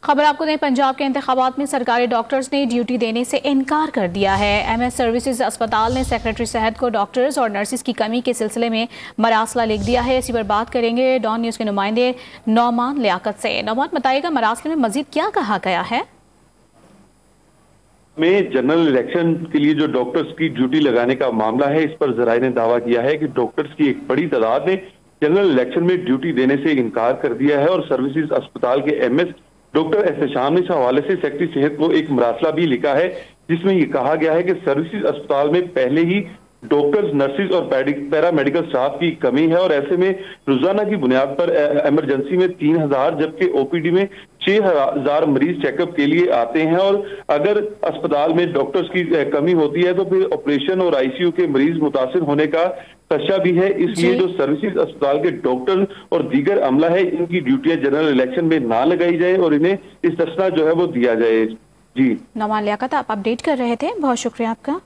खबर आपको दें, पंजाब के इंतखाबात में सरकारी डॉक्टर्स ने ड्यूटी देने से इनकार कर दिया है। MS सर्विसेज अस्पताल ने सेक्रेटरी सेहत को डॉक्टर्स और नर्सिस की कमी के सिलसिले में मरासला लिख दिया है। इसी पर बात करेंगे डॉन न्यूज़ के नुमाइंदे नौमान लियाकत से। नौमान, बताइएगा मरासले में मजीद क्या कहा गया है? में जनरल इलेक्शन के लिए जो डॉक्टर्स की ड्यूटी लगाने का मामला है, इस पर जराये ने दावा किया है कि डॉक्टर्स की एक बड़ी तादाद ने जनरल इलेक्शन में ड्यूटी देने से इनकार कर दिया है और सर्विसेज अस्पताल के MS डॉक्टर एहतशाम ने इस हवाले से सेक्रेटरी सेहत को एक मरासला भी लिखा है, जिसमें ये कहा गया है कि सर्विसेज अस्पताल में पहले ही डॉक्टर्स, नर्सिस और पैरा मेडिकल स्टाफ की कमी है और ऐसे में रोजाना की बुनियाद पर इमरजेंसी में 3000 जबकि OPD में 6000 मरीज चेकअप के लिए आते हैं और अगर अस्पताल में डॉक्टर्स की कमी होती है तो फिर ऑपरेशन और ICU के मरीज मुतासिर होने का खदशा भी है। इसलिए जो सर्विसेज अस्पताल के डॉक्टर और दीगर अमला है, इनकी ड्यूटियां जनरल इलेक्शन में ना लगाई जाए और इन्हें इस्तिस्ना जो है वो दिया जाए। जी नौमान लियाकत, आप अपडेट कर रहे थे, बहुत शुक्रिया आपका।